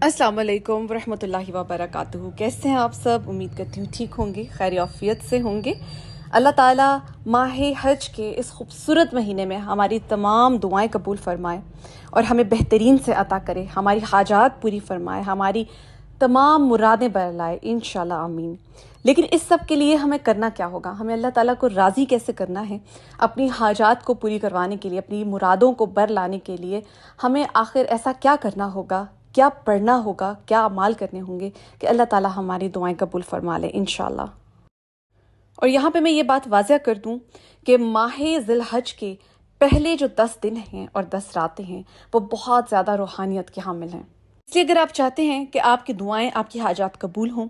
अस्सलाम वालेकुम वरहमतुल्लाहि वबरकातुहू। कैसे हैं आप सब? उम्मीद करती हूँ ठीक होंगे, खैर आफियत से होंगे। अल्लाह ताला माह हज के इस खूबसूरत महीने में हमारी तमाम दुआएं कबूल फरमाए और हमें बेहतरीन से अता करे, हमारी हाजात पूरी फरमाए, हमारी तमाम मुरादें बरलाए, इंशाल्लाह आमीन। लेकिन इस सब के लिए हमें करना क्या होगा? हमें अल्लाह ताला को राज़ी कैसे करना है? अपनी हाजात को पूरी करवाने के लिए, अपनी मुरादों को बर लाने के लिए हमें आखिर ऐसा क्या करना होगा, क्या पढ़ना होगा, क्या अमाल करने होंगे कि अल्लाह ताला हमारी दुआएं कबूल फरमा ले इंशाल्लाह। और यहाँ पे मैं ये बात वाज़ह कर दूँ कि माह ज़िलहज के पहले जो 10 दिन हैं और 10 रातें हैं वो बहुत ज़्यादा रूहानियत के हामिल हैं। इसलिए अगर आप चाहते हैं कि आपकी दुआएं, आपकी हाजात कबूल हों,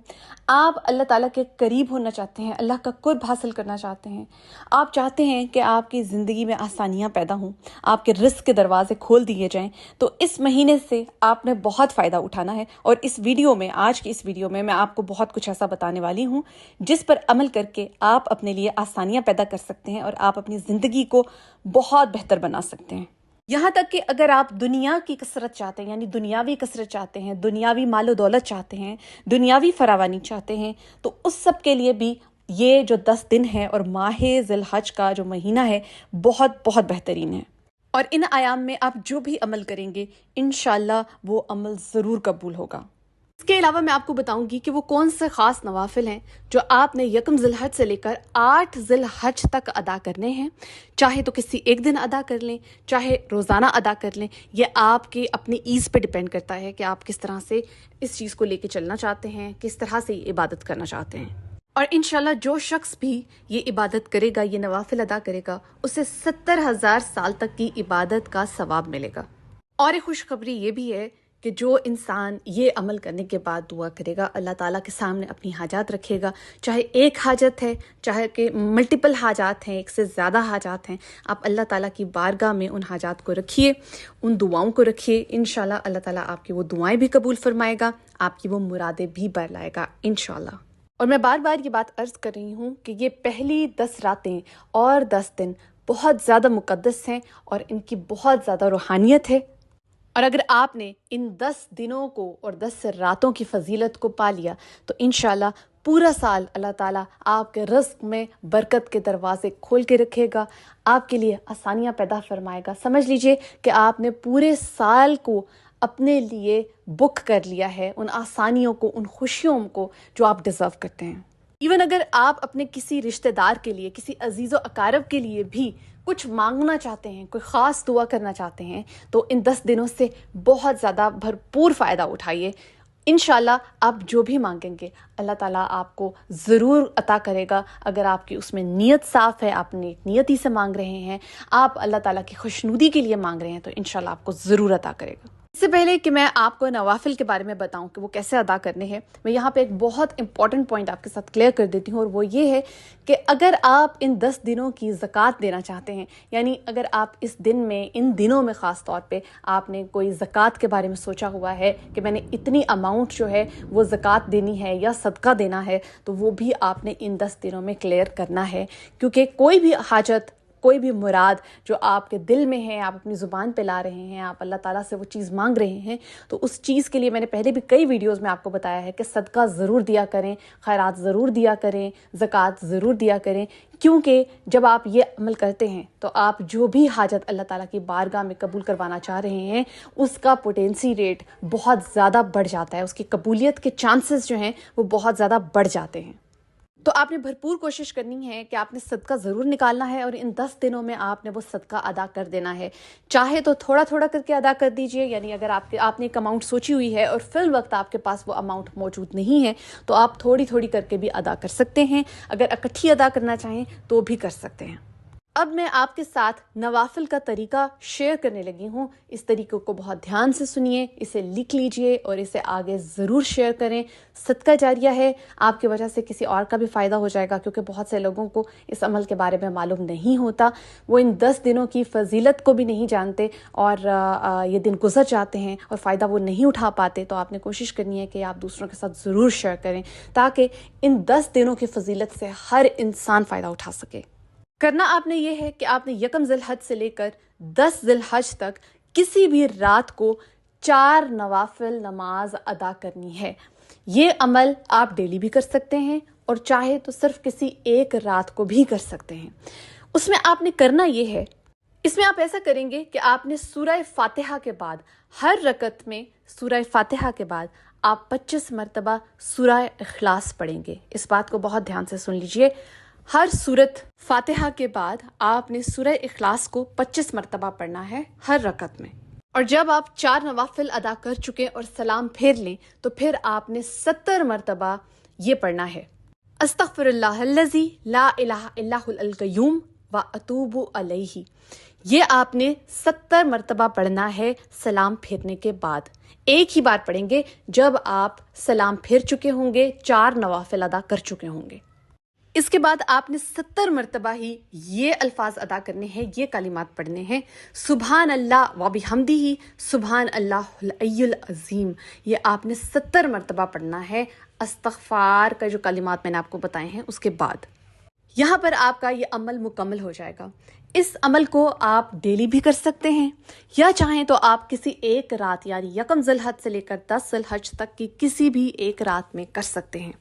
आप अल्लाह ताला के करीब होना चाहते हैं, अल्लाह का कुर्ब हासिल करना चाहते हैं, आप चाहते हैं कि आपकी ज़िंदगी में आसानियाँ पैदा हों, आपके रिस्क के दरवाजे खोल दिए जाएं, तो इस महीने से आपने बहुत फ़ायदा उठाना है। और इस वीडियो में, आज की इस वीडियो में मैं आपको बहुत कुछ ऐसा बताने वाली हूँ जिस पर अमल करके आप अपने लिए आसानियाँ पैदा कर सकते हैं और आप अपनी ज़िंदगी को बहुत बेहतर बना सकते हैं। यहाँ तक कि अगर आप दुनिया की कसरत चाहते हैं, यानी दुनियावी कसरत चाहते हैं, दुनियावी मालो दौलत चाहते हैं, दुनियावी फरावानी चाहते हैं, तो उस सब के लिए भी ये जो 10 दिन है और माह ज़िलहज का जो महीना है बहुत बहुत बेहतरीन है। और इन आयाम में आप जो भी अमल करेंगे इंशाल्लाह वो अमल ज़रूर कबूल होगा। इसके अलावा मैं आपको बताऊंगी कि वो कौन से ख़ास नवाफिल हैं जो आपने यकम ज़िलहज से लेकर 8 ज़िलहज तक अदा करने हैं। चाहे तो किसी एक दिन अदा कर लें, चाहे रोज़ाना अदा कर लें, ये आपके अपनी ईज़ पे डिपेंड करता है कि आप किस तरह से इस चीज़ को लेके चलना चाहते हैं, किस तरह से इबादत करना चाहते हैं। और इंशाल्लाह जो शख्स भी ये इबादत करेगा, ये नवाफिल अदा करेगा, उसे 70,000 साल तक की इबादत का सवाब मिलेगा। और एक खुशखबरी ये भी है कि जो इंसान ये अमल करने के बाद दुआ करेगा, अल्लाह ताला के सामने अपनी हाजात रखेगा, चाहे एक हाजत है, चाहे कि मल्टीपल हाजात हैं, एक से ज़्यादा हाजात हैं, आप अल्लाह ताला की बारगाह में उन हाजात को रखिए, उन दुआओं को रखिए। इंशाल्लाह अल्लाह ताला आपकी वो दुआएं भी कबूल फरमाएगा, आपकी वो मुरादें भी बरलाएगा इंशाल्लाह। और मैं बार बार ये बात अर्ज़ कर रही हूँ कि ये पहली 10 रातें और 10 दिन बहुत ज़्यादा मुक़द्दस हैं और इनकी बहुत ज़्यादा रूहानियत है। और अगर आपने इन 10 दिनों को और 10 रातों की फजीलत को पा लिया तो इंशाल्लाह पूरा साल अल्लाह ताला आपके रिज़्क़ में बरकत के दरवाजे खोल के रखेगा, आपके लिए आसानियाँ पैदा फरमाएगा। समझ लीजिए कि आपने पूरे साल को अपने लिए बुक कर लिया है, उन आसानियों को, उन खुशियों को जो आप डिज़र्व करते हैं। इवन अगर आप अपने किसी रिश्तेदार के लिए, किसी अजीज़ व अकारब के लिए भी कुछ मांगना चाहते हैं, कोई ख़ास दुआ करना चाहते हैं, तो इन 10 दिनों से बहुत ज़्यादा भरपूर फ़ायदा उठाइए। इंशाल्लाह आप जो भी मांगेंगे अल्लाह ताला आपको ज़रूर अता करेगा। अगर आपकी उसमें नीयत साफ़ है, आप नेक नियती से मांग रहे हैं, आप अल्लाह ताला की खुशनुदी के लिए मांग रहे हैं, तो इंशाल्लाह आपको ज़रूर अता करेगा। इससे पहले कि मैं आपको नवाफिल के बारे में बताऊं कि वो कैसे अदा करने हैं, मैं यहाँ पे एक बहुत इंपॉर्टेंट पॉइंट आपके साथ क्लियर कर देती हूँ, और वो ये है कि अगर आप इन 10 दिनों की ज़कात देना चाहते हैं, यानी अगर आप इस दिन में, इन दिनों में ख़ास तौर पे आपने कोई ज़कात के बारे में सोचा हुआ है कि मैंने इतनी अमाउंट जो है वो ज़कात देनी है या सदका देना है, तो वो भी आपने इन 10 दिनों में क्लियर करना है। क्योंकि कोई भी हाजत, कोई भी मुराद जो आपके दिल में है, आप अपनी ज़ुबान पे ला रहे हैं, आप अल्लाह ताला से वो चीज़ मांग रहे हैं, तो उस चीज़ के लिए मैंने पहले भी कई वीडियोस में आपको बताया है कि सदका ज़रूर दिया करें, खैरात ज़रूर दिया करें, ज़कात ज़रूर दिया करें। क्योंकि जब आप ये अमल करते हैं तो आप जो भी हाजत अल्लाह ताला की बारगाह में कबूल करवाना चाह रहे हैं, उसका पोटेंसी रेट बहुत ज़्यादा बढ़ जाता है, उसकी कबूलियत के चांसेस जो हैं वो बहुत ज़्यादा बढ़ जाते हैं। तो आपने भरपूर कोशिश करनी है कि आपने सदका ज़रूर निकालना है और इन 10 दिनों में आपने वो सदका अदा कर देना है। चाहे तो थोड़ा थोड़ा करके अदा कर दीजिए, यानी अगर आपने एक अमाउंट सोची हुई है और फिल वक्त आपके पास वो अमाउंट मौजूद नहीं है तो आप थोड़ी थोड़ी करके भी अदा कर सकते हैं। अगर इकट्ठी अदा करना चाहें तो भी कर सकते हैं। अब मैं आपके साथ नवाफिल का तरीका शेयर करने लगी हूँ। इस तरीके को बहुत ध्यान से सुनिए, इसे लिख लीजिए और इसे आगे ज़रूर शेयर करें। सदका जारिया है, आपकी वजह से किसी और का भी फ़ायदा हो जाएगा, क्योंकि बहुत से लोगों को इस अमल के बारे में मालूम नहीं होता, वो इन 10 दिनों की फजीलत को भी नहीं जानते और ये दिन गुजर जाते हैं और फ़ायदा वो नहीं उठा पाते। तो आपने कोशिश करनी है कि आप दूसरों के साथ ज़रूर शेयर करें ताकि इन 10 दिनों की फजीलत से हर इंसान फ़ायदा उठा सके। करना आपने ये है कि आपने यकम ज़िलहज से लेकर 10 ज़िलहज तक किसी भी रात को 4 نوافل نماز ادا کرنی ہے۔ یہ عمل آپ ڈیلی بھی کر سکتے ہیں اور چاہے تو صرف کسی ایک رات کو بھی کر سکتے ہیں۔ اس میں آپ نے کرنا یہ ہے، اس میں آپ ایسا کریں گے کہ آپ نے سورہ فاتحہ کے بعد ہر رکعت میں سورہ فاتحہ کے بعد آپ 25 مرتبہ سورہ اخلاص پڑھیں گے۔ اس بات کو بہت دھیان سے سن لیجئے، ہر سورت فاتحہ کے بعد آپ نے سورہ اخلاص کو 25 مرتبہ پڑھنا ہے ہر رکعت میں۔ اور جب آپ 4 نوافل ادا کر چکے اور سلام پھیر لیں تو پھر آپ نے 70 مرتبہ یہ پڑھنا ہے، استغفر اللہ الذی لا الہ الا هو القیوم واتوب الیہ۔ یہ آپ نے 70 مرتبہ پڑھنا ہے سلام پھیرنے کے بعد۔ ایک ہی بار پڑھیں گے جب آپ سلام پھیر چکے ہوں گے، 4 نوافل ادا کر چکے ہوں گے۔ اس کے بعد آپ نے 70 مرتبہ ہی یہ الفاظ ادا کرنے ہیں، یہ کلمات پڑھنے ہیں، سبحان اللہ و بحمدہ سبحان اللہ العلی العظیم۔ یہ آپ نے 70 مرتبہ پڑھنا ہے استغفار کا جو کلمات میں نے آپ کو بتائے ہیں اس کے بعد۔ یہاں پر آپ کا یہ عمل مکمل ہو جائے گا۔ اس عمل کو آپ ڈیلی بھی کر سکتے ہیں یا چاہیں تو آپ کسی ایک رات یعنی یکم ذی الحج سے لے کر 10 ذی الحج تک کی کسی بھی ایک رات میں کر سکتے ہیں۔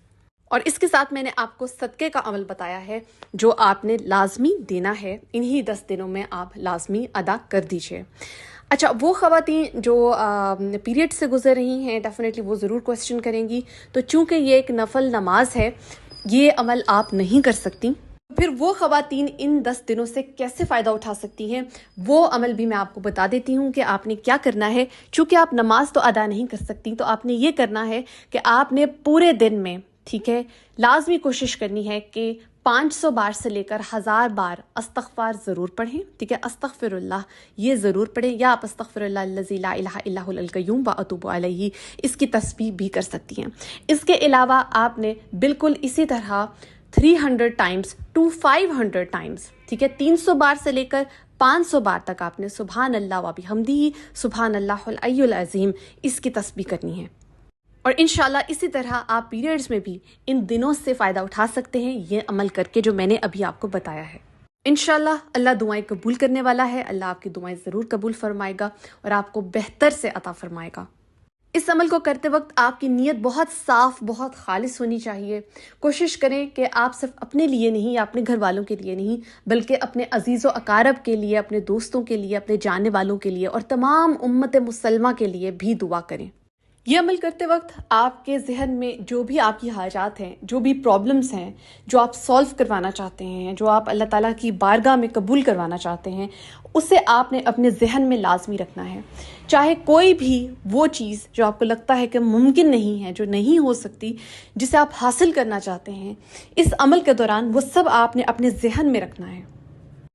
اور اس کے ساتھ میں نے آپ کو صدقے کا عمل بتایا ہے جو آپ نے لازمی دینا ہے، انہی 10 دنوں میں آپ لازمی ادا کر دیجئے۔ اچھا، وہ خواتین جو پیریڈ سے گزر رہی ہیں ڈیفینیٹلی وہ ضرور کوسچن کریں گی، تو چونکہ یہ ایک نفل نماز ہے یہ عمل آپ نہیں کر سکتی، پھر وہ خواتین ان 10 دنوں سے کیسے فائدہ اٹھا سکتی ہیں وہ عمل بھی میں آپ کو بتا دیتی ہوں کہ آپ نے کیا کرنا ہے۔ چونکہ آپ نماز تو ادا نہیں کر سکتی تو آپ نے یہ کرنا ہے کہ آپ نے پورے دن میں، ٹھیک ہے، لازمی کوشش کرنی ہے کہ 500 بار سے لے کر 1000 بار استغفار ضرور پڑھیں، ٹھیک ہے، استغفر اللہ یہ ضرور پڑھیں، یا آپ استغفر اللہ الذی لا الہ الا هو القیوم واتوب الیہ اس کی تسبیح بھی کر سکتی ہیں۔ اس کے علاوہ آپ نے بالکل اسی طرح 300 ٹائمز ٹو 500 ٹائمز، ٹھیک ہے، 300 بار سے لے کر 500 بار تک آپ نے سبحان اللہ و بحمدہ سبحان اللہ العلی العظیم اس کی تسبیح کرنی ہے۔ اور انشاءاللہ اسی طرح آپ پیریڈز میں بھی ان دنوں سے فائدہ اٹھا سکتے ہیں یہ عمل کر کے جو میں نے ابھی آپ کو بتایا ہے۔ انشاءاللہ اللہ دعائیں قبول کرنے والا ہے، اللہ آپ کی دعائیں ضرور قبول فرمائے گا اور آپ کو بہتر سے عطا فرمائے گا۔ اس عمل کو کرتے وقت آپ کی نیت بہت صاف، بہت خالص ہونی چاہیے۔ کوشش کریں کہ آپ صرف اپنے لیے نہیں یا اپنے گھر والوں کے لیے نہیں بلکہ اپنے عزیز و اقارب کے لیے، اپنے دوستوں کے لیے، اپنے جاننے والوں کے لیے اور تمام امت مسلمہ کے لیے بھی دعا کریں۔ یہ عمل کرتے وقت آپ کے ذہن میں جو بھی آپ کی حاجات ہیں، جو بھی پرابلمز ہیں، جو آپ سولو کروانا چاہتے ہیں، جو آپ اللہ تعالیٰ کی بارگاہ میں قبول کروانا چاہتے ہیں، اسے آپ نے اپنے ذہن میں لازمی رکھنا ہے۔ چاہے کوئی بھی وہ چیز جو آپ کو لگتا ہے کہ ممکن نہیں ہے، جو نہیں ہو سکتی، جسے آپ حاصل کرنا چاہتے ہیں، اس عمل کے دوران وہ سب آپ نے اپنے ذہن میں رکھنا ہے۔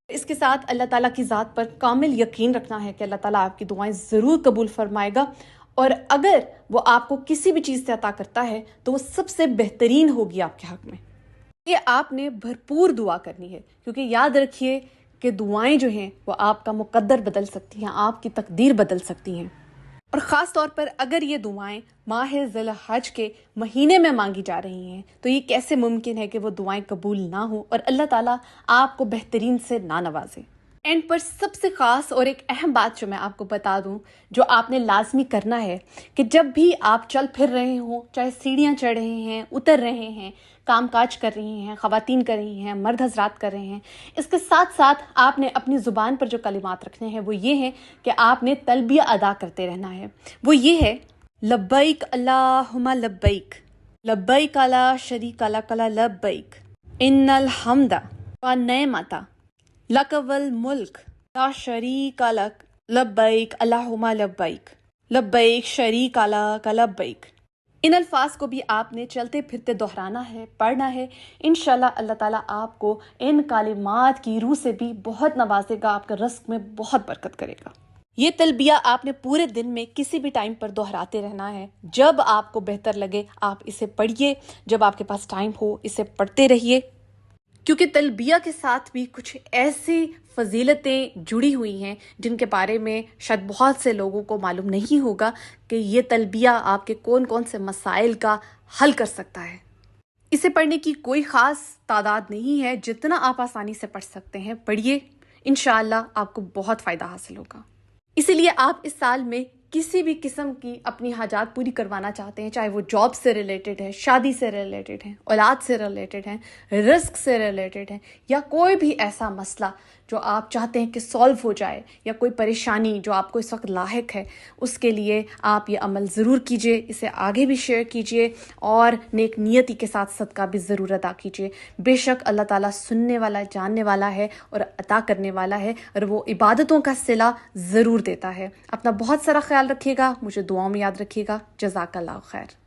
اس کے ساتھ اللہ تعالیٰ کی ذات پر کامل یقین رکھنا ہے کہ اللہ تعالیٰ آپ کی دعائیں ضرور قبول فرمائے گا، اور اگر وہ آپ کو کسی بھی چیز سے عطا کرتا ہے تو وہ سب سے بہترین ہوگی آپ کے حق میں۔ یہ آپ نے بھرپور دعا کرنی ہے، کیونکہ یاد رکھیے کہ دعائیں جو ہیں وہ آپ کا مقدر بدل سکتی ہیں، آپ کی تقدیر بدل سکتی ہیں۔ اور خاص طور پر اگر یہ دعائیں ماہ ذی الحج کے مہینے میں مانگی جا رہی ہیں تو یہ کیسے ممکن ہے کہ وہ دعائیں قبول نہ ہوں اور اللہ تعالیٰ آپ کو بہترین سے نہ نوازے۔ اینڈ پر سب سے خاص اور ایک اہم بات جو میں آپ کو بتا دوں، جو آپ نے لازمی کرنا ہے کہ جب بھی آپ چل پھر رہے ہوں، چاہے سیڑھیاں چڑھ رہے ہیں، اتر رہے ہیں، کام کاج کر رہی ہیں، خواتین کر رہی ہیں، مرد حضرات کر رہے ہیں، اس کے ساتھ ساتھ آپ نے اپنی زبان پر جو کلمات رکھنے ہیں وہ یہ ہے کہ آپ نے تلبیہ ادا کرتے رہنا ہے۔ وہ یہ ہے، لبیک اللہم لبیک، لبیک لا شریک لک لبیک، ان الحمد والنعمت لک والملک لا شریک لک لبیک اللہم لبیک، لبیک شریک لک لبیک۔ ان الفاظ کو بھی آپ نے چلتے پھرتے دہرانا ہے، پڑھنا ہے۔ انشاءاللہ اللہ تعالیٰ آپ کو ان کلمات کی روح سے بھی بہت نوازے گا، آپ کا رزق میں بہت برکت کرے گا۔ یہ تلبیہ آپ نے پورے دن میں کسی بھی ٹائم پر دہراتے رہنا ہے، جب آپ کو بہتر لگے آپ اسے پڑھیے، جب آپ کے پاس ٹائم ہو اسے پڑھتے رہیے، کیونکہ تلبیہ کے ساتھ بھی کچھ ایسی فضیلتیں جڑی ہوئی ہیں جن کے بارے میں شاید بہت سے لوگوں کو معلوم نہیں ہوگا کہ یہ تلبیہ آپ کے کون کون سے مسائل کا حل کر سکتا ہے۔ اسے پڑھنے کی کوئی خاص تعداد نہیں ہے، جتنا آپ آسانی سے پڑھ سکتے ہیں پڑھیے، انشاءاللہ آپ کو بہت فائدہ حاصل ہوگا۔ اسی لیے آپ اس سال میں کسی بھی قسم کی اپنی حاجات پوری کروانا چاہتے ہیں، چاہے وہ جاب سے ریلیٹڈ ہے، شادی سے ریلیٹڈ ہے، اولاد سے ریلیٹڈ ہے، رزق سے ریلیٹڈ ہے، یا کوئی بھی ایسا مسئلہ جو آپ چاہتے ہیں کہ سولو ہو جائے، یا کوئی پریشانی جو آپ کو اس وقت لاحق ہے، اس کے لیے آپ یہ عمل ضرور کیجئے، اسے آگے بھی شیئر کیجئے اور نیک نیتی کے ساتھ صدقہ بھی ضرور ادا کیجئے۔ بے شک اللہ تعالیٰ سننے والا، جاننے والا ہے اور عطا کرنے والا ہے، اور وہ عبادتوں کا صلہ ضرور دیتا ہے۔ اپنا بہت سارا خیال رکھیے گا، مجھے دعاؤں میں یاد رکھیے گا۔ جزاک اللہ خیر۔